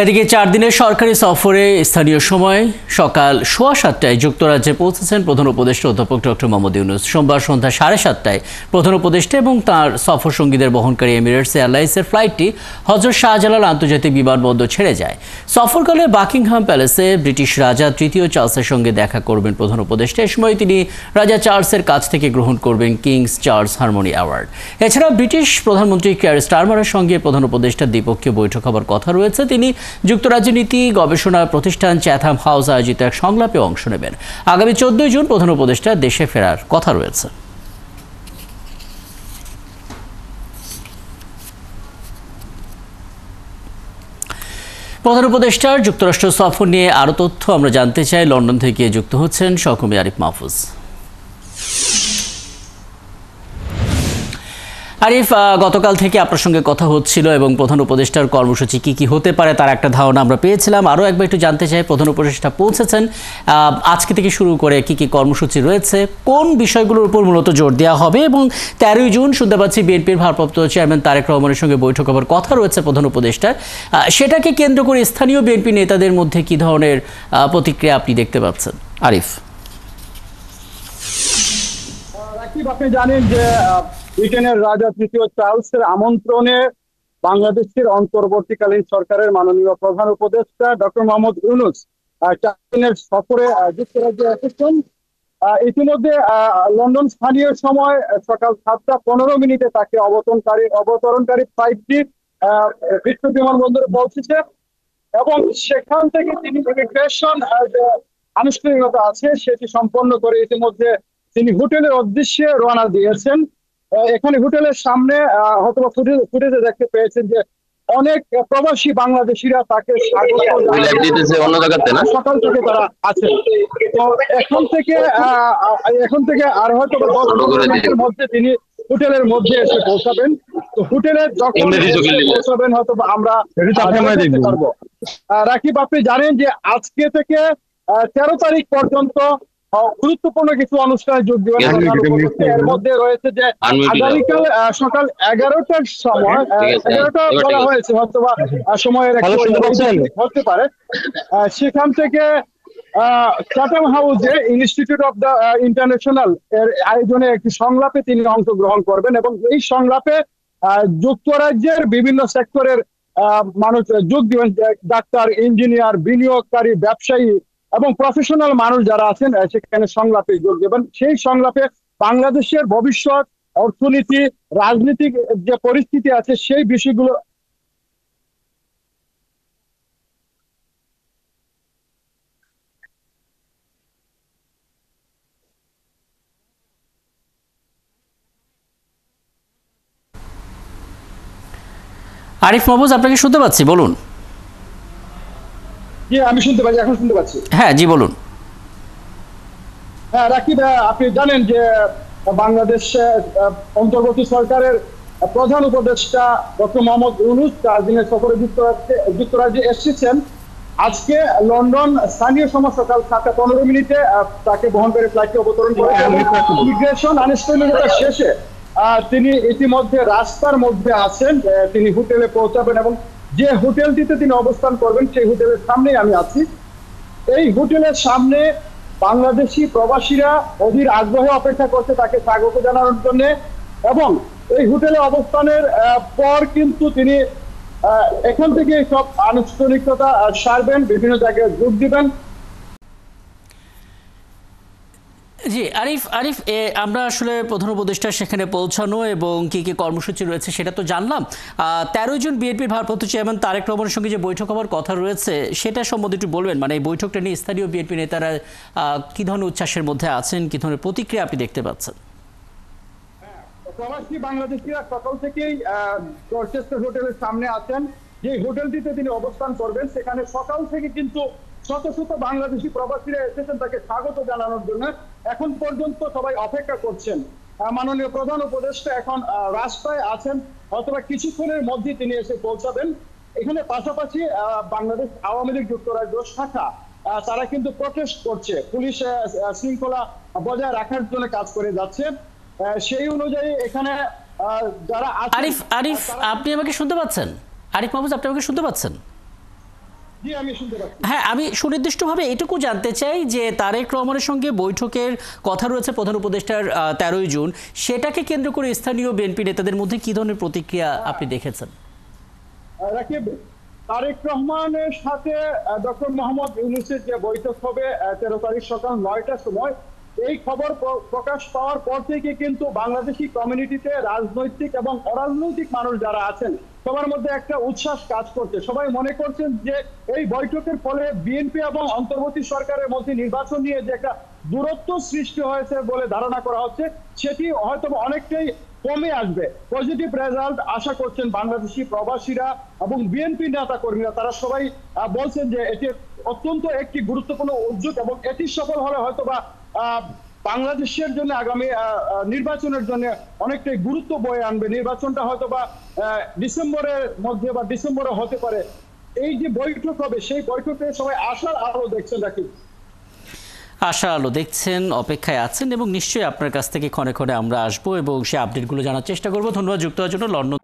এদিকে 4 দিনের সরকারি সফরে স্থানীয় সময় সকাল 7:15টায় যুক্তরাজ্যে পৌঁছেছেন প্রধান উপদেষ্টা অধ্যাপক ডক্টর মোহাম্মদ ইউনূস। সোমবার সন্ধ্যা 7:30টায় প্রধান উপদেষ্টা এবং তাঁর সফর সঙ্গীদের বহনকারী এমিরেটস এয়ারলাইন্সের ফ্লাইটটি হযরত শাহজালাল আন্তর্জাতিক বিমানবন্দর ছেড়ে যায়। সফরকালে বাকিংহাম প্যালেসে ব্রিটিশ রাজা তৃতীয় চার্লসের সঙ্গে দেখা করবেন প্রধান উপদেষ্টা। এ সময় তিনি রাজা চার্লসের কাছ থেকে গ্রহণ করবেন কিংস চার্লস হারমোনি অ্যাওয়ার্ড। এছাড়া ব্রিটিশ প্রধানমন্ত্রী কেয়ার স্টারমারের সঙ্গে প্রধান উপদেষ্টার দ্বিপক্ষীয় বৈঠক হবার কথা রয়েছে। তিনি যুক্তরাজ্য নীতি গবেষণা প্রতিষ্ঠান চ্যাথাম হাউস আয়োজিত এক সংলাপে অংশ নেবেন। আগামী 14 জুন প্রধান উপদেষ্টা দেশে ফেরার কথা রয়েছে। প্রধান উপদেষ্টার যুক্তরাষ্ট্র সফর নিয়ে আরও তথ্য আমরা জানতে চাই। লন্ডন থেকে যুক্ত হচ্ছেন সহকর্মী আরিফ মাহফুজ। আরিফ, গতকাল থেকে আপনার সঙ্গে কথা হচ্ছিল এবং প্রধান উপদেষ্টার কর্মসূচি কি কি হতে পারে তার একটা ধারণা আমরা পেয়েছিলাম। আরও একবার একটু জানতে চাই, প্রধান উপদেষ্টা পৌঁছেছেন, আজকে থেকে শুরু করে কি কি কর্মসূচি রয়েছে, কোন বিষয়গুলোর উপর মূলত জোর দেওয়া হবে, এবং 13 জুন শুনতে পাচ্ছি বিএনপির ভারপ্রাপ্ত চেয়ারম্যান তারেক রহমানের সঙ্গে বৈঠক হবার কথা রয়েছে প্রধান উপদেষ্টার। সেটাকে কেন্দ্র করে স্থানীয় বিএনপি নেতাদের মধ্যে কি ধরনের প্রতিক্রিয়া আপনি দেখতে পাচ্ছেন আরিফ? আপনি জানেন যে ব্রিটেনের রাজা তৃতীয় চার্লসের আমন্ত্রণে বাংলাদেশের অন্তর্বর্তীকালীন সরকারের মাননীয় প্রধান উপদেষ্টা ডক্টর মোহাম্মদ ইউনূস 4 দিনের সফরে যুক্তরাজ্যে এসেছেন। ইতিমধ্যে লন্ডন স্থানীয় সময় সকাল 7:15 তাকে অবতরণকারী ফ্লাইটটি বিশ্ব বিমানবন্দরে পৌঁছেছে এবং সেখান থেকে তিনি ইমিগ্রেশন আনুষ্ঠানিকতা আছে সেটি সম্পন্ন করে ইতিমধ্যে তিনি হোটেলের উদ্দেশ্যে রওনা দিয়েছেন। এখানে হোটেলের সামনে হয়তো ফুটেজে দেখতে পেয়েছেন যে অনেক প্রবাসী বাংলাদেশিরা তাকে সকাল থেকে তারা আছেন। তো এখন থেকে আর হয়তো 10 মিনিটের মধ্যে তিনি হোটেলের মধ্যে এসে পৌঁছাবেন। তো হোটেলের যখন পৌঁছাবেন হয়তো আমরা দেখতে পারবো। রাকিব, আপনি জানেন যে আজকে থেকে 13 তারিখ পর্যন্ত গুরুত্বপূর্ণ কিছু অনুষ্ঠানে যোগ দিবেন। এর মধ্যে রয়েছে যে আগামীকাল সকাল 11টার সময় 11টা বলা হয়েছে, হয়তো বা সময়ের হতে পারে, সেখান থেকে চ্যাথাম হাউসে ইনস্টিটিউট অফ দ্য ইন্টারন্যাশনাল এর আয়োজনে একটি সংলাপে তিনি অংশগ্রহণ করবেন এবং এই সংলাপে যুক্তরাজ্যের বিভিন্ন সেক্টরের মানুষ যোগ দিবেন। ডাক্তার, ইঞ্জিনিয়ার, বিনিয়োগকারী, ব্যবসায়ী এবং প্রফেশনাল মানুষ যারা আছেন সেখানে সংলাপে যোগ দেবেন। সেই সংলাপে বাংলাদেশের ভবিষ্যৎ, অর্থনীতি, রাজনৈতিক যে পরিস্থিতি আছে সেই বিষয়গুলো আরিফ মাহফুজ, আপনাকে শুনতে পাচ্ছি, বলুন। জি, আমি শুনতে পাচ্ছি, এখন শুনতে পাচ্ছি। হ্যাঁ জি, বলুন। হ্যাঁ রাকিব, আপনি জানেন যে বাংলাদেশ অন্তর্বর্তী সরকারের প্রধান উপদেষ্টা ডক্টর মোহাম্মদ ইউনূস 4 দিনের সফরে যুক্তরাজ্যে এসেছেন। আজকে লন্ডন স্থানীয় সময় সকাল 7:15 তাকে বহনকারী ফ্লাইটটি অবতরণ করে ইমিগ্রেশন আনুষ্ঠানিকতা শেষে তিনি ইতিমধ্যে রাস্তার মধ্যে আছেন। তিনি হোটেলে পৌঁছাবেন এবং যে হোটেলটিতে তিনি অবস্থান করবেন সেই হোটেলের সামনেই আমি আছি। এই হোটেলের সামনে বাংলাদেশি প্রবাসীরা অধীর আগ্রহে অপেক্ষা করছে তাকে স্বাগত জানানোর জন্য এবং এই হোটেলে অবস্থানের পর কিন্তু তিনি এখান থেকে সব আনুষ্ঠানিকতা সারবেন, বিভিন্ন জায়গায় যোগ দিবেন। জি আরিফ, আমরা আসলে প্রধান উপদেষ্টা সেখানে পৌঁছানো এবং কি কি কর্মসূচি রয়েছে সেটা তো জানলাম। 13 জুন বিএনপির ভারপ্রাপ্ত চেয়ারম্যান তারেক রহমানের সঙ্গে যে বৈঠক হওয়ার কথা রয়েছে সেটা সম্বন্ধে একটু বলবেন। মানে এই বৈঠকটা নিয়ে স্থানীয় বিএনপি নেতারা কি ধরনের উচ্ছ্বাসের মধ্যে আছেন, কি ধরনের প্রতিক্রিয়া আপনি দেখতে পাচ্ছেন? প্রবাসী বাংলাদেশিরা সকাল থেকেই ডরচেস্টার হোটেলের সামনে আছেন। যে হোটেলটিতে তিনি অবস্থান করবেন সেখানে সকাল থেকে কিন্তু শত শত বাংলাদেশি প্রবাসীরা এসেছেন তাকে স্বাগত জানানোর জন্য। এখন পর্যন্ত সবাই অপেক্ষা করছেন। মাননীয় প্রধান উপদেষ্টা এখন রাস্তায় আছেন, অথবা কিছুক্ষণের মধ্যে তিনি এসে পৌঁছাবেন। এখানে পাশাপাশি বাংলাদেশ আওয়ামী লীগ যুক্তরাজ্য শাখা তারা কিন্তু প্রটেস্ট করছে, পুলিশ শৃঙ্খলা বজায় রাখার জন্য কাজ করে যাচ্ছে। সেই অনুযায়ী এখানে যারা আরিফ, আপনি আমাকে শুনতে পাচ্ছেন? আরিফ মাহফুজ, আপনি আমাকে শুনতে পাচ্ছেন? জি, আমি শুনতে পাচ্ছি। হ্যাঁ, আমি সুনির্দিষ্টভাবে এটুকু জানতে চাই যে তারেক রহমানের সঙ্গে বৈঠকের কথা রয়েছে প্রধান উপদেষ্টার 13ই জুন, সেটাকে কেন্দ্র করে স্থানীয় বিএনপি নেতাদের মধ্যে কি ধরনের প্রতিক্রিয়া আপনি দেখেছেন? রাকিব, তারেক রহমানের সাথে ডক্টর মোহাম্মদ ইউনূসের যে বৈঠক হবে 13 তারিখ সকাল 9টার সময়, এই খবর প্রকাশ পাওয়ার পর থেকে কিন্তু বাংলাদেশি কমিউনিটিতে রাজনৈতিক এবং অরাজনৈতিক মানুষ যারা আছেন সবার মধ্যে একটা উচ্ছ্বাস কাজ করছে। সবাই মনে করছেন যে এই বৈঠকের ফলে বিএনপি এবং অন্তর্বর্তী সরকারের মধ্যে নির্বাচন নিয়ে যে একটা দূরত্ব সৃষ্টি হয়েছে বলে ধারণা করা হচ্ছে, সেটি হয়তো অনেকটাই কমে আসবে। পজিটিভ রেজাল্ট আশা করছেন বাংলাদেশি প্রবাসীরা এবং বিএনপি নেতা কর্মীরা। তারা সবাই বলছেন যে এটি অত্যন্ত একটি গুরুত্বপূর্ণ উদ্যোগ এবং এটি সফল হলে হয়তোবা বাংলাদেশের জন্য আগামী নির্বাচনের জন্য অনেকটাই গুরুত্ব বয়ে আনবে। নির্বাচনটা হয়তোবা ডিসেম্বরের মধ্যে বা ডিসেম্বরে হতে পারে। এই যে বৈঠক হবে সেই বৈঠকে সবাই আশার আলো দেখছেন রাকিব। আশার আলো দেখছেন, অপেক্ষায় আছেন এবং নিশ্চয়ই আপনার কাছ থেকে ক্ষণে ক্ষণে আমরা আসবো এবং সে আপডেটগুলো জানার চেষ্টা করব। ধন্যবাদ যুক্ত হওয়ার জন্য। লন্ডন